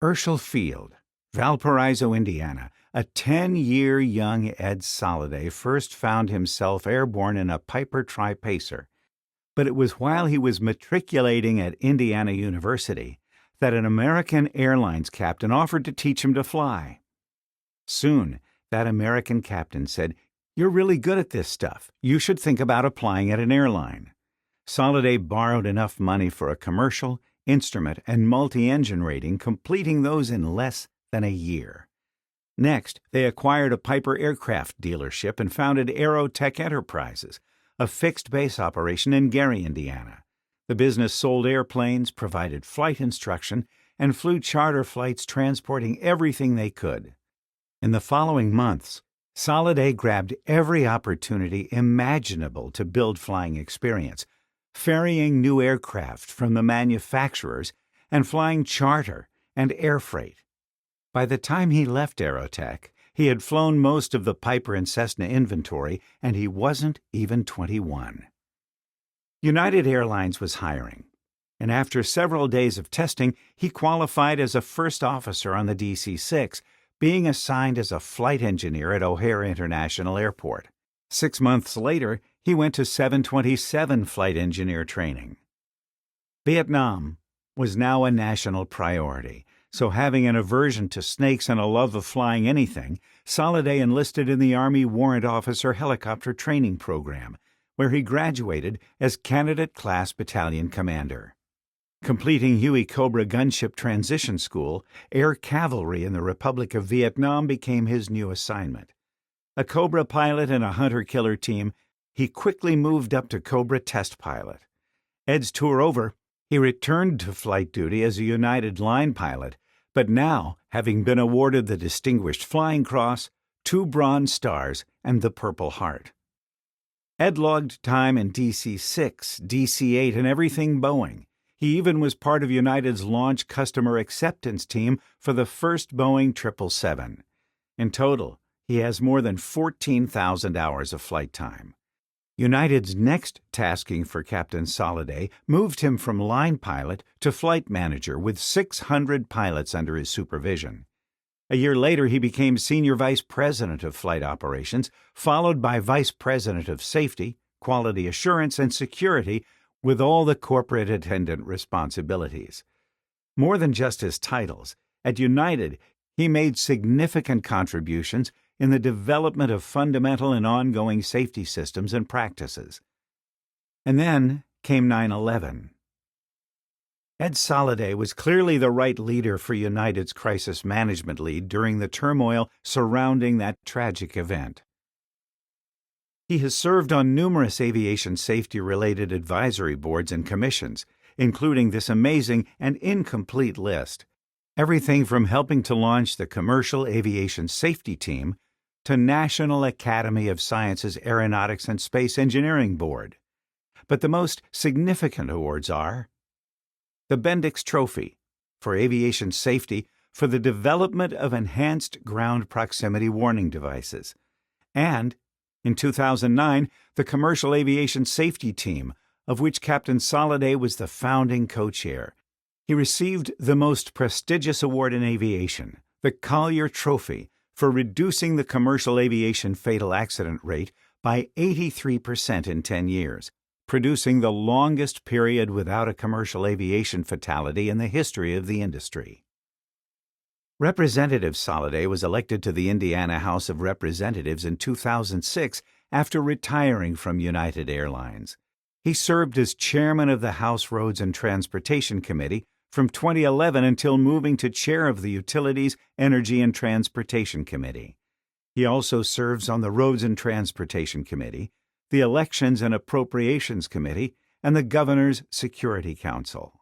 Urshel Field, Valparaiso, Indiana, a 10-year young Ed Soliday first found himself airborne in a Piper Tri-Pacer. But it was while he was matriculating at Indiana University that an American Airlines captain offered to teach him to fly. Soon, that American captain said, "You're really good at this stuff. You should think about applying at an airline." Soliday borrowed enough money for a commercial, instrument, and multi-engine rating, completing those in less than a year. Next, they acquired a Piper aircraft dealership and founded Aerotech Enterprises, a fixed-base operation in Gary, Indiana. The business sold airplanes, provided flight instruction, and flew charter flights transporting everything they could. In the following months, Soliday grabbed every opportunity imaginable to build flying experience, ferrying new aircraft from the manufacturers and flying charter and air freight. By the time he left Aerotech, he had flown most of the Piper and Cessna inventory, and he wasn't even 21. United Airlines was hiring, and after several days of testing, he qualified as a first officer on the DC-6, being assigned as a flight engineer at O'Hare International Airport. 6 months later, he went to 727 flight engineer training. Vietnam was now a national priority, so having an aversion to snakes and a love of flying anything, Soliday enlisted in the Army Warrant Officer Helicopter Training Program, where he graduated as Candidate Class Battalion Commander. Completing Huey Cobra Gunship Transition School, Air Cavalry in the Republic of Vietnam became his new assignment. A Cobra pilot and a hunter-killer team, he quickly moved up to Cobra test pilot. Ed's tour over, he returned to flight duty as a United line pilot, but now having been awarded the Distinguished Flying Cross, 2 Bronze Stars, and the Purple Heart. Ed logged time in DC-6, DC-8, and everything Boeing. He even was part of United's launch customer acceptance team for the first Boeing 777. In total, he has more than 14,000 hours of flight time. United's next tasking for Captain Soliday moved him from line pilot to flight manager with 600 pilots under his supervision. A year later, he became Senior Vice President of Flight Operations, followed by Vice President of Safety, Quality Assurance, and Security, with all the corporate attendant responsibilities. More than just his titles, at United, he made significant contributions in the development of fundamental and ongoing safety systems and practices. And then came 9/11. Ed Soliday was clearly the right leader for United's crisis management lead during the turmoil surrounding that tragic event. He has served on numerous aviation safety-related advisory boards and commissions, including this amazing and incomplete list. Everything from helping to launch the Commercial Aviation Safety Team to National Academy of Sciences Aeronautics and Space Engineering Board. But the most significant awards are the Bendix Trophy for Aviation Safety for the development of enhanced ground proximity warning devices, and, in 2009, the Commercial Aviation Safety Team, of which Captain Soliday was the founding co-chair. He received the most prestigious award in aviation, the Collier Trophy, for reducing the commercial aviation fatal accident rate by 83% in 10 years, producing the longest period without a commercial aviation fatality in the history of the industry. Representative Soliday was elected to the Indiana House of Representatives in 2006 after retiring from United Airlines. He served as chairman of the House Roads and Transportation Committee from 2011 until moving to chair of the Utilities, Energy, and Transportation Committee. He also serves on the Roads and Transportation Committee, the Elections and Appropriations Committee, and the Governor's Security Council.